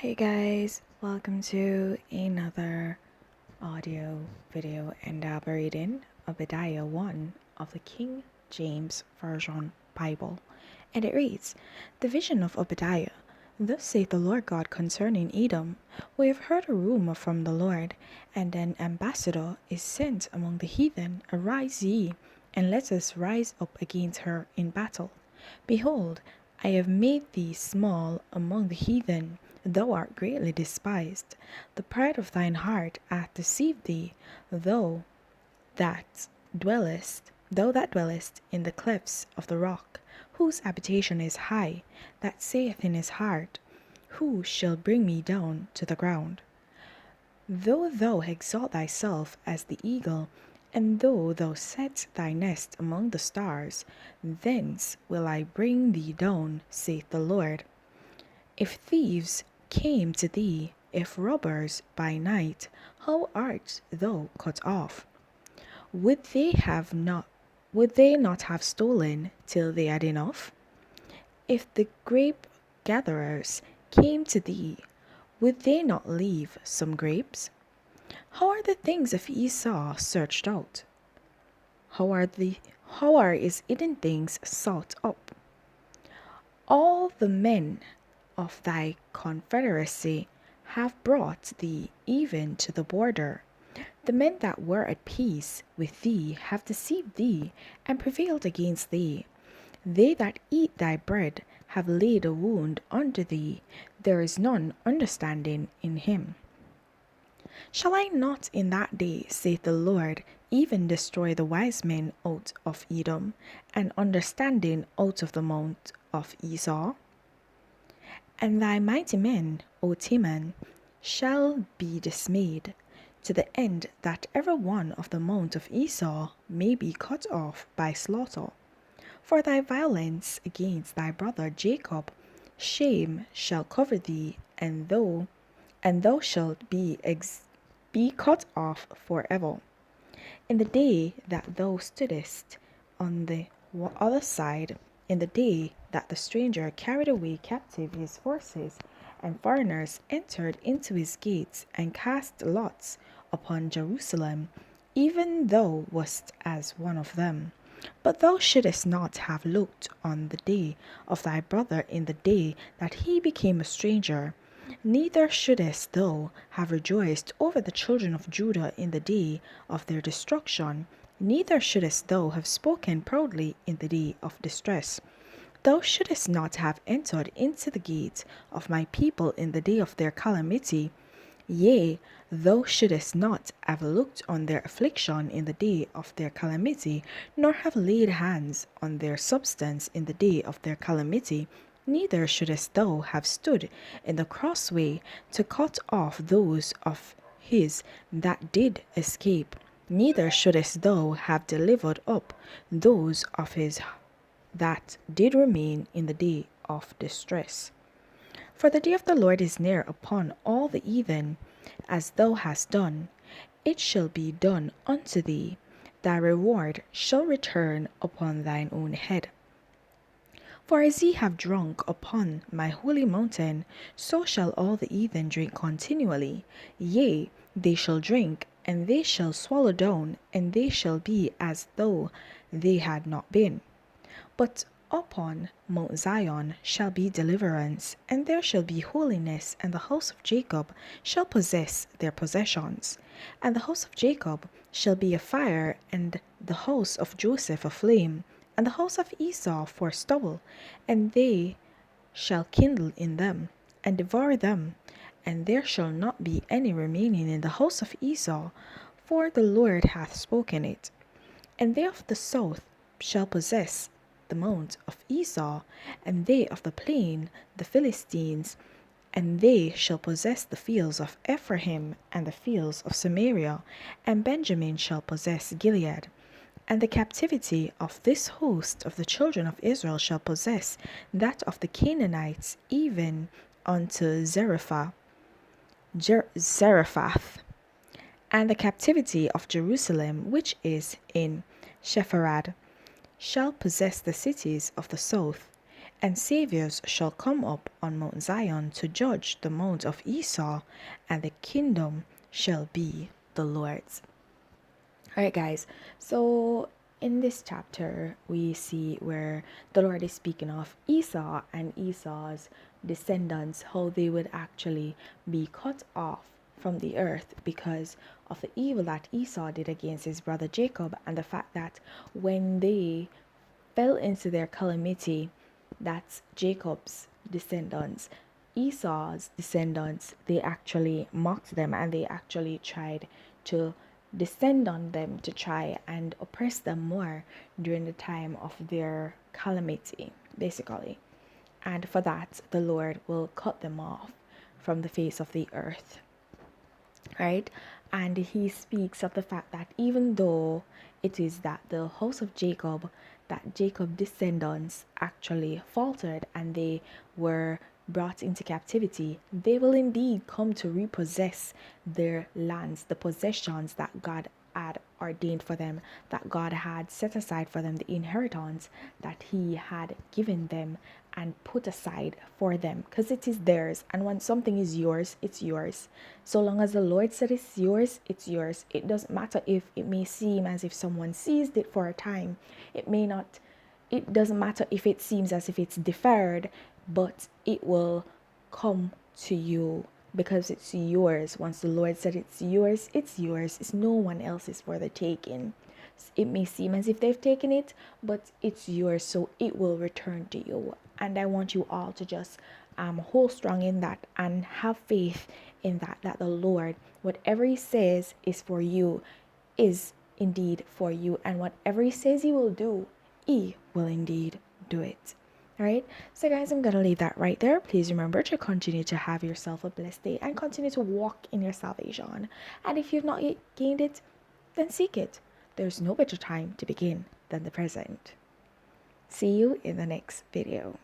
Hi guys, welcome to another audio video, and I'll be reading Obadiah 1 of the King James Version Bible. And it reads, The vision of Obadiah. Thus saith the Lord God concerning Edom, We have heard a rumor from the Lord, and an ambassador is sent among the heathen. Arise ye, and let us rise up against her in battle. Behold, I have made thee small among the heathen, thou art greatly despised. The pride of thine heart hath deceived thee, that thou that dwellest in the clefts of the rock, whose habitation is high, that saith in his heart, Who shall bring me down to the ground? Though thou exalt thyself as the eagle, and though thou set thy nest among the stars, thence will I bring thee down, saith the Lord. If thieves came to thee, if robbers by night, how art thou cut off? Would they not have stolen till they had enough? If the grape gatherers came to thee, would they not leave some grapes? How are the things of Esau searched out? How are his hidden things sought up? All the men of thy confederacy have brought thee even to the border. The men that were at peace with thee have deceived thee and prevailed against thee. They that eat thy bread have laid a wound under thee. There is none understanding in him. Shall I not in that day, saith the Lord, even destroy the wise men out of Edom, and understanding out of the mount of Esau? And thy mighty men, O Teman, shall be dismayed, to the end that every one of the mount of Esau may be cut off by slaughter. For thy violence against thy brother Jacob, shame shall cover thee, and thou shalt be cut off forever. In the day that thou stoodest on the other side, in the day that the stranger carried away captive his horses, and foreigners entered into his gates and cast lots upon Jerusalem, even thou wast as one of them. But thou shouldest not have looked on the day of thy brother in the day that he became a stranger, neither shouldest thou have rejoiced over the children of Judah in the day of their destruction, neither shouldest thou have spoken proudly in the day of distress. Thou shouldest not have entered into the gate of my people in the day of their calamity. Yea, thou shouldest not have looked on their affliction in the day of their calamity, nor have laid hands on their substance in the day of their calamity. Neither shouldest thou have stood in the crossway to cut off those of his that did escape. Neither shouldest thou have delivered up those of his that did remain in the day of distress. For the day of the Lord is near upon all the heathen, as thou hast done, it shall be done unto thee. Thy reward shall return upon thine own head. For as ye have drunk upon my holy mountain, so shall all the heathen drink continually. Yea, they shall drink, and they shall swallow down, and they shall be as though they had not been. But upon Mount Zion shall be deliverance, and there shall be holiness, and the house of Jacob shall possess their possessions. And the house of Jacob shall be a fire, and the house of Joseph a flame, and the house of Esau for stubble, and they shall kindle in them, and devour them, and there shall not be any remaining in the house of Esau, for the Lord hath spoken it. And they of the south shall possess the mount of Esau, and they of the plain, the Philistines, and they shall possess the fields of Ephraim and the fields of Samaria, and Benjamin shall possess Gilead. And the captivity of this host of the children of Israel shall possess that of the Canaanites, even unto Zarephath. And the captivity of Jerusalem, which is in Sepharad, shall possess the cities of the south, And saviors shall come up on Mount Zion to judge the mount of Esau, and the kingdom shall be the Lord's. All right, guys. So in this chapter, we see where the Lord is speaking of Esau and Esau's descendants, how they would actually be cut off from the earth because of the evil that Esau did against his brother Jacob, and the fact that when they fell into their calamity, that's Jacob's descendants, Esau's descendants, they actually mocked them and they actually tried to descend on them to try and oppress them more during the time of their calamity, basically. And for that, the Lord will cut them off from the face of the earth, right? And he speaks of the fact that even though it is that the house of Jacob, that Jacob's descendants actually faltered and they were brought into captivity, they will indeed come to repossess their lands, the possessions that God had ordained for them, that God had set aside for them, the inheritance that he had given them and put aside for them, because it is theirs. And when something is yours, it's yours. So long as the Lord said it's yours, it's yours. It doesn't matter if it may seem as if someone seized it for a time. It may not. It doesn't matter if it seems as if it's deferred, but it will come to you because it's yours. Once the Lord said it's yours, it's yours. It's no one else's for the taking. It may seem as if they've taken it, but it's yours, so it will return to you. And I want you all to just hold strong in that and have faith in that the Lord, whatever he says is for you, is indeed for you, and whatever he says he will do, he will indeed do it. All right, so guys, I'm gonna leave that right there. Please remember to continue to have yourself a blessed day and continue to walk in your salvation. And if you've not yet gained it, then seek it. There's no better time to begin than the present. See you in the next video.